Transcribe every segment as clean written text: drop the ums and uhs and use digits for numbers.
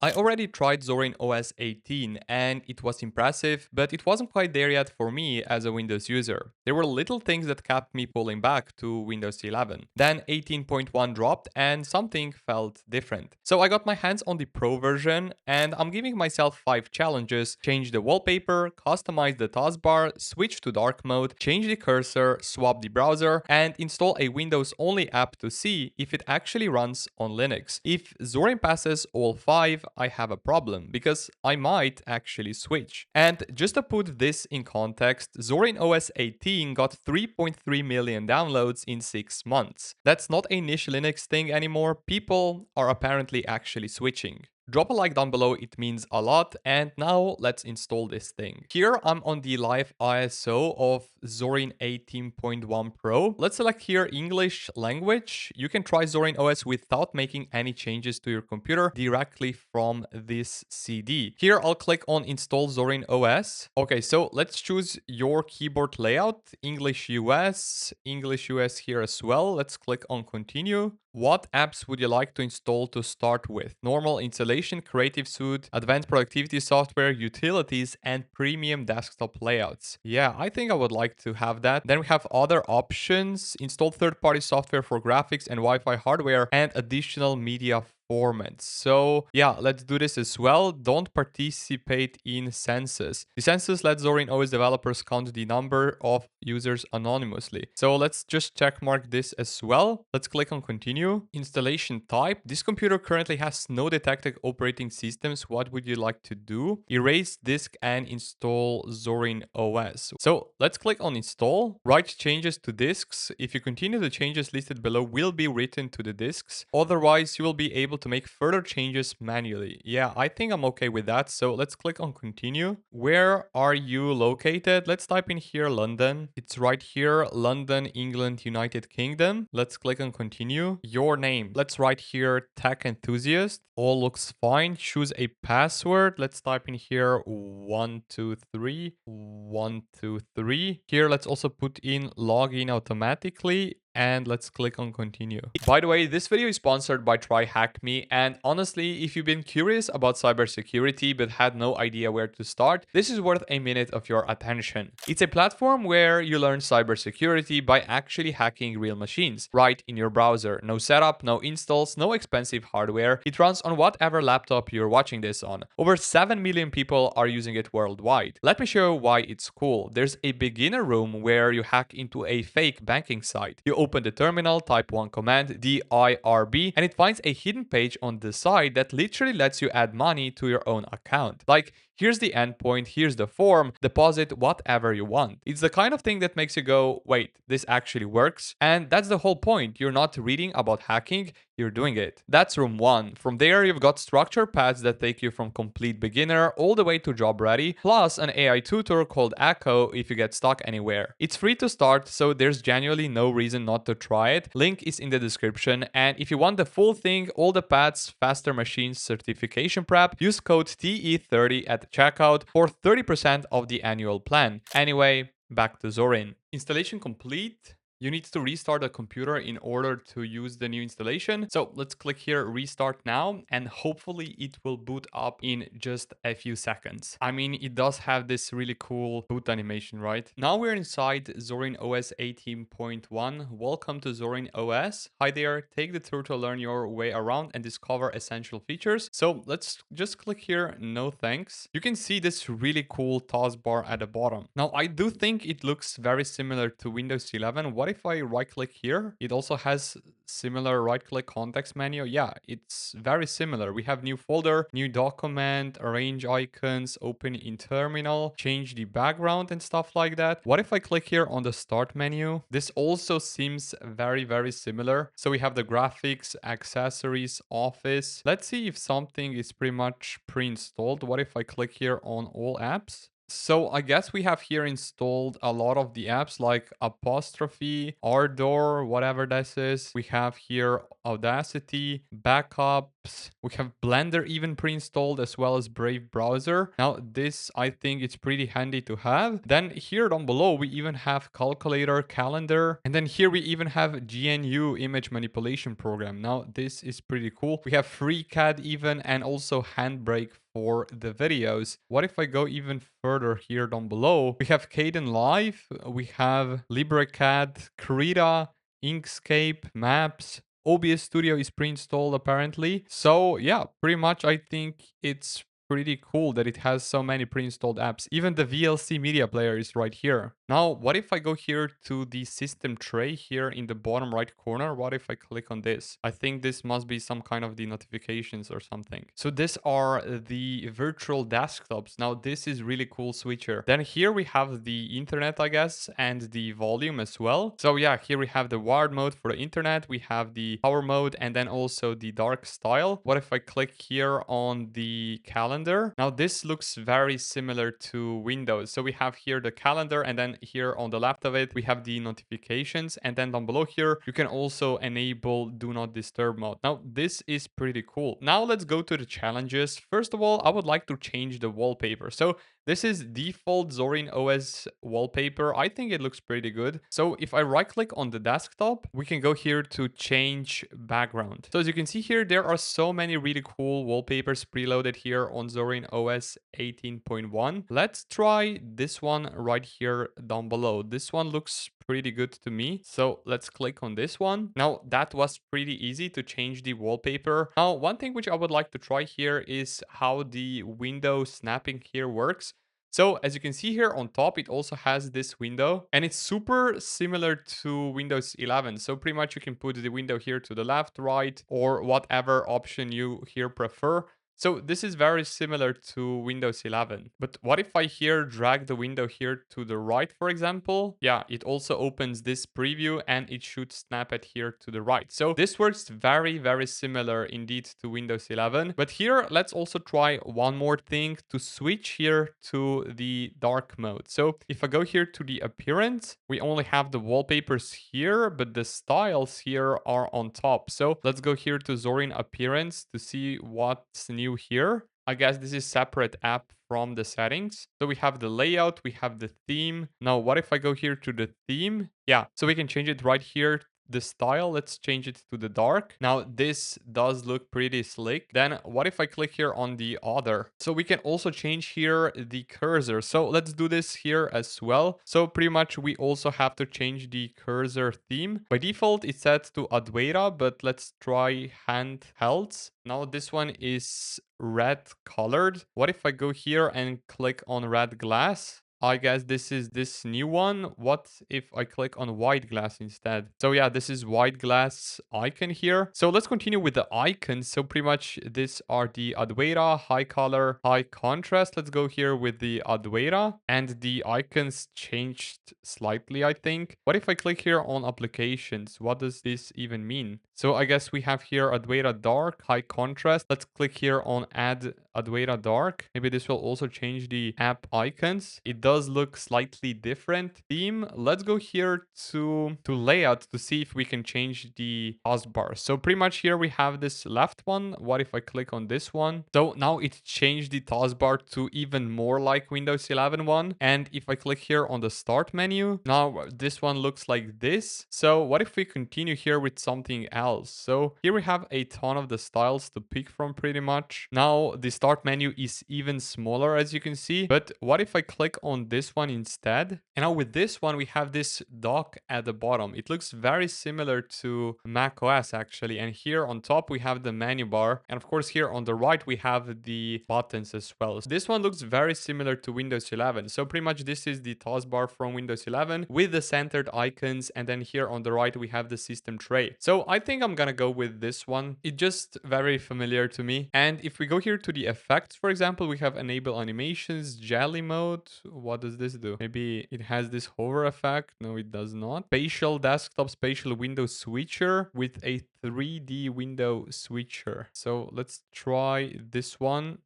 I already tried Zorin OS 18 and it was impressive, but it wasn't quite there yet for me as a Windows user. There were little things that kept me pulling back to Windows 11. Then 18.1 dropped and something felt different. So I got my hands on the Pro version and I'm giving myself 5 challenges: change the wallpaper, customize the taskbar, switch to dark mode, change the cursor, swap the browser, and install a Windows only app to see if it actually runs on Linux. If Zorin passes all 5, I have a problem because I might actually switch. And just to put this in context, Zorin OS 18 got 3.3 million downloads in 6 months. That's not a niche Linux thing anymore. People are apparently actually switching. Drop a like down below, it means a lot. And now let's install this thing. Here I'm on the live ISO of Zorin 18.1 Pro. Let's select here English language. You can try Zorin OS without making any changes to your computer directly from this CD. Here I'll click on install Zorin OS. Okay, so let's choose your keyboard layout. English US here as well. Let's click on continue. What apps would you like to install to start with? Normal installation, Creative Suite, Advanced Productivity Software, Utilities, and Premium Desktop Layouts. Yeah, I think I would like to have that. Then we have other options: install third-party software for graphics and Wi-Fi hardware, and additional media formats. So yeah, let's do this as well. Don't participate in census. The census lets Zorin OS developers count the number of users anonymously. So let's just check mark this as well. Let's click on continue. Installation type. This computer currently has no detected operating systems. What would you like to do? Erase disk and install Zorin OS. So let's click on install. Write changes to disks. If you continue, the changes listed below will be written to the disks. Otherwise, you will be able to make further changes manually. Yeah, I think I'm okay with that. So let's click on continue. Where are you located? Let's type in here London. It's right here, London, England, United Kingdom. Let's click on continue. Your name. Let's write here tech enthusiast. All looks fine. Choose a password. Let's type in here 123 123. Here let's also put in login automatically. And let's click on continue. By the way, this video is sponsored by TryHackMe, and honestly, if you've been curious about cybersecurity but had no idea where to start, this is worth a minute of your attention. It's a platform where you learn cybersecurity by actually hacking real machines, right in your browser. No setup, no installs, no expensive hardware. It runs on whatever laptop you're watching this on. Over 7 million people are using it worldwide. Let me show you why it's cool. There's a beginner room where you hack into a fake banking site. You open the terminal, type one command, DIRB, and it finds a hidden page on the side that literally lets you add money to your own account. Like, here's the endpoint, here's the form, deposit whatever you want. It's the kind of thing that makes you go, wait, this actually works? And that's the whole point. You're not reading about hacking, you're doing it. That's room 1. From there, you've got structure paths that take you from complete beginner all the way to job ready, plus an AI tutor called Echo if you get stuck anywhere. It's free to start, so there's genuinely no reason not to try it. Link is in the description, and if you want the full thing, all the paths, faster machines, certification prep, use code TE30 at checkout for 30% of the annual plan. Anyway, back to Zorin. Installation complete. You need to restart the computer in order to use the new installation. So let's click here, restart now, and hopefully it will boot up in just a few seconds. I mean, it does have this really cool boot animation, right? Now we're inside Zorin OS 18.1. Welcome to Zorin OS. Hi there, take the tour to learn your way around and discover essential features. So let's just click here, no thanks. You can see this really cool taskbar at the bottom. Now I do think it looks very similar to Windows 11. What if I right click here? It also has similar right click context menu. Yeah, it's very similar. We have new folder, new document, arrange icons, open in terminal, change the background and stuff like that. What if I click here on the start menu? This also seems very similar. So we have the graphics, accessories, office. Let's see if something is pretty much pre-installed. What if I click here on all apps? So I guess we have here installed a lot of the apps like Apostrophe, Ardor, whatever this is. We have here Audacity, backups. We have Blender even pre-installed as well as Brave Browser. Now this I think it's pretty handy to have. Then here down below we even have Calculator, Calendar, and then here we even have GNU image manipulation program. Now this is pretty cool. We have FreeCAD even and also Handbrake for the videos. What if I go even further here down below? We have Caden Live, we have LibreCAD, Krita, Inkscape, Maps. OBS Studio is pre-installed apparently. So yeah, pretty much I think it's pretty cool that it has so many pre-installed apps. Even the VLC media player is right here. Now, what if I go here to the system tray here in the bottom right corner? What if I click on this? I think this must be some kind of the notifications or something. So these are the virtual desktops. Now, this is really cool switcher. Then here we have the internet, I guess, and the volume as well. So yeah, here we have the wired mode for the internet. We have the power mode and then also the dark style. What if I click here on the calendar? Now this looks very similar to Windows. So we have here the calendar and then here on the left of it, we have the notifications. And then down below here, you can also enable do not disturb mode. Now this is pretty cool. Now let's go to the challenges. First of all, I would like to change the wallpaper. So this is default Zorin OS wallpaper. I think it looks pretty good. So if I right click on the desktop, we can go here to change background. So as you can see here, there are so many really cool wallpapers preloaded here on Zorin OS 18.1. Let's try this one right here down below. This one looks pretty good to me. So let's click on this one. Now that was pretty easy to change the wallpaper. Now, one thing which I would like to try here is how the window snapping here works. So as you can see here on top, it also has this window and it's super similar to Windows 11. So pretty much you can put the window here to the left, right, or whatever option you here prefer. So this is very similar to Windows 11. But what if I here drag the window here to the right, for example? Yeah, it also opens this preview and it should snap it here to the right. So this works very, very similar indeed to Windows 11. But here, let's also try one more thing to switch here to the dark mode. So if I go here to the appearance, we only have the wallpapers here, but the styles here are on top. So let's go here to Zorin appearance to see what's new here. I guess this is separate app from the settings. So we have the layout, we have the theme. Now, what if I go here to the theme? Yeah, so we can change it right here. The style, let's change it to the dark. Now this does look pretty slick. Then what if I click here on the other? So we can also change here the cursor. So let's do this here as well. So pretty much we also have to change the cursor theme. By default it's set to Adwaita, but let's try handhelds. Now this one is red colored. What if I go here and click on red glass? I guess this is this new one. What if I click on white glass instead? So yeah, this is white glass icon here. So let's continue with the icons. So pretty much these are the Adwaita, high color, high contrast. Let's go here with the Adwaita and the icons changed slightly, I think. What if I click here on applications? What does this even mean? So I guess we have here Adwaita dark, high contrast. Let's click here on add Adwaita dark. Maybe this will also change the app icons. It does look slightly different. Theme, let's go here to layout to see if we can change the taskbar. So pretty much here we have this left one. What if I click on this one? So now it changed the taskbar to even more like Windows 11 one. And if I click here on the start menu, now this one looks like this. So what if we continue here with something else? So here we have a ton of the styles to pick from pretty much. Now the start menu is even smaller as you can see. But what if I click on this one instead? And now with this one, we have this dock at the bottom. It looks very similar to Mac OS actually. And here on top, we have the menu bar. And of course, here on the right, we have the buttons as well. So this one looks very similar to Windows 11. So pretty much this is the taskbar from Windows 11 with the centered icons. And then here on the right, we have the system tray. So I think I'm gonna go with this one. It's just very familiar to me. And if we go here to the effects, for example, we have enable animations, jelly mode. What does this do? Maybe it has this hover effect. No, it does not. Spatial desktop, spatial window switcher with a 3D window switcher. So let's try this one.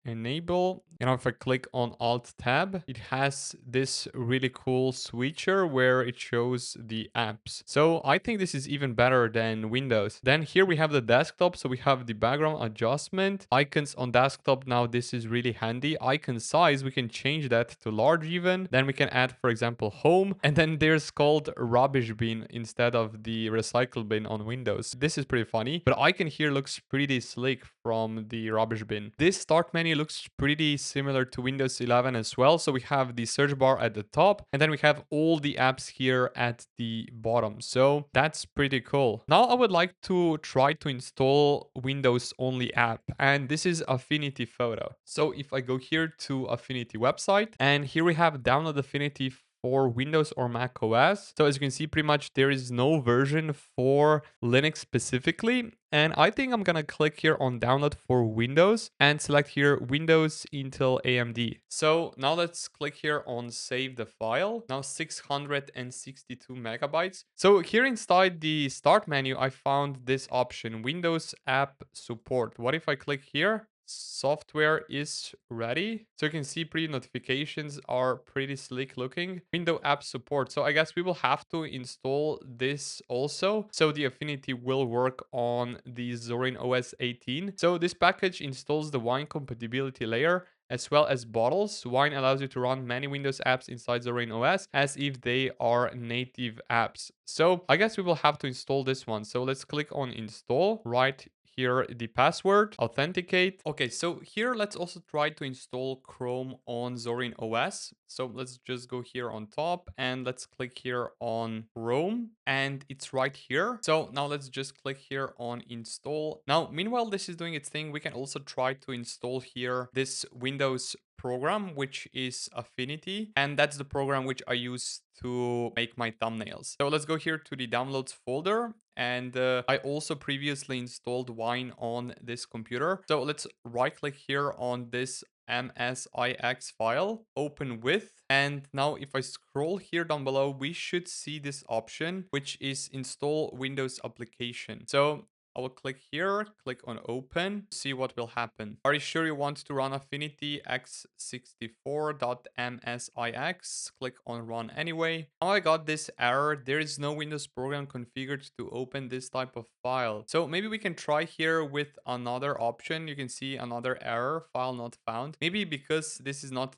enable. You know, if I click on Alt Tab, it has this really cool switcher where it shows the apps. So I think this is even better than Windows. Then here we have the desktop. So we have the background adjustment, icons on desktop. Now this is really handy. Icon size, we can change that to large even. Then we can add, for example, home. And then there's called rubbish bin instead of the recycle bin on Windows. This is pretty funny, but icon here looks pretty slick from the rubbish bin. This start menu looks pretty similar to Windows 11 as well. So we have the search bar at the top, and then we have all the apps here at the bottom. So that's pretty cool. Now I would like to try to install Windows only app, and this is Affinity Photo. So if I go here to Affinity website, and here we have download Affinity for Windows or Mac OS. So as you can see, pretty much there is no version for Linux specifically. And I think I'm gonna click here on download for Windows and select here Windows Intel AMD. So now let's click here on save the file. Now 662 megabytes. So here inside the start menu, I found this option, Windows App Support. What if I click here? Software is ready. So you can see pre-notifications are pretty slick looking. Window app support. So I guess we will have to install this also. So the Affinity will work on the Zorin OS 18. So this package installs the Wine compatibility layer as well as bottles. Wine allows you to run many Windows apps inside Zorin OS as if they are native apps. So I guess we will have to install this one. So let's click on install, right here the password, authenticate. Okay, so here let's also try to install Chrome on Zorin OS. So let's just go here on top and let's click here on Chrome, and it's right here. So now let's just click here on install. Now, meanwhile this is doing its thing, we can also try to install here this Windows program, which is Affinity, and that's the program which I use to make my thumbnails. So let's go here to the downloads folder, and I also previously installed Wine on this computer. So let's right click here on this MSIX file, open with, and now if I scroll here down below, we should see this option, which is install Windows application. So I will click here, click on open, see what will happen. Are you sure you want to run Affinity x64.msix? Click on run anyway. Now I got this error. There is no Windows program configured to open this type of file. So maybe we can try here with another option. You can see another error, file not found. Maybe because this is not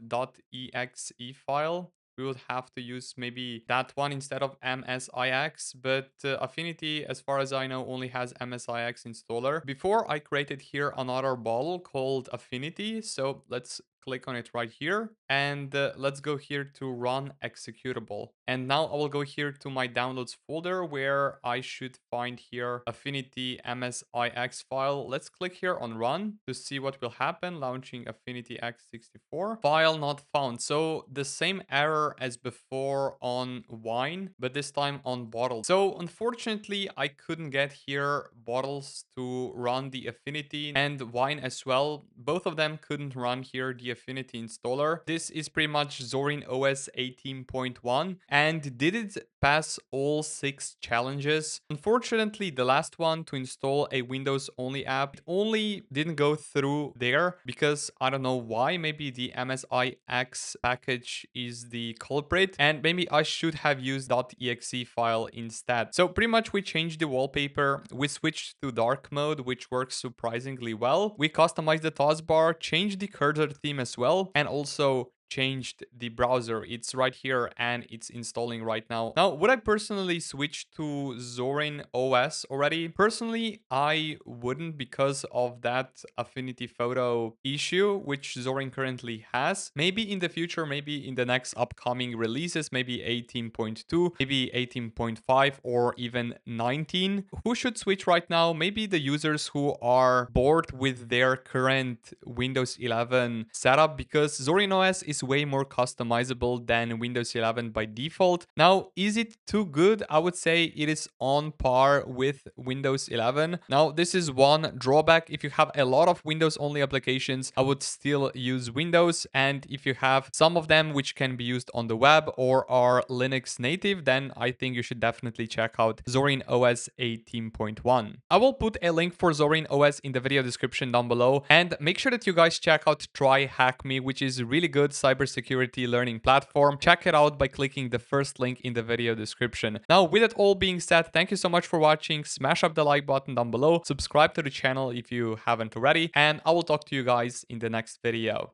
.exe file, we would have to use maybe that one instead of MSIX, but Affinity, as far as I know, only has MSIX installer. Before I created here another bottle called Affinity, so let's click on it right here, and let's go here to run executable. And now I will go here to my downloads folder where I should find here Affinity MSIX file. Let's click here on run to see what will happen. Launching Affinity x64, file not found. So the same error as before on Wine, but this time on bottle. So unfortunately I couldn't get here bottles to run the Affinity, and Wine as well. Both of them couldn't run here the Affinity installer. This is pretty much Zorin OS 18.1, and did it pass all 6 challenges? Unfortunately, the last one to install a Windows only app, it only didn't go through there because I don't know why. Maybe the MSIX package is the culprit, and maybe I should have used .exe file instead. So pretty much we changed the wallpaper, we switched to dark mode, which works surprisingly well. We customized the taskbar, changed the cursor theme as well, and also changed the browser. It's right here and it's installing right now. Now, would I personally switch to Zorin OS already? Personally, I wouldn't because of that Affinity Photo issue, which Zorin currently has. Maybe in the future, maybe in the next upcoming releases, maybe 18.2, maybe 18.5, or even 19. Who should switch right now? Maybe the users who are bored with their current Windows 11 setup, because Zorin OS is is way more customizable than Windows 11 by default. Now, is it too good? I would say it is on par with Windows 11. Now, this is one drawback. If you have a lot of Windows only applications, I would still use Windows. And if you have some of them which can be used on the web or are Linux native, then I think you should definitely check out Zorin OS 18.1. I will put a link for Zorin OS in the video description down below, and make sure that you guys check out Try Hack Me, which is a really good cybersecurity learning platform. Check it out by clicking the first link in the video description. Now, with that all being said, thank you so much for watching. Smash up the like button down below, subscribe to the channel if you haven't already, and I will talk to you guys in the next video.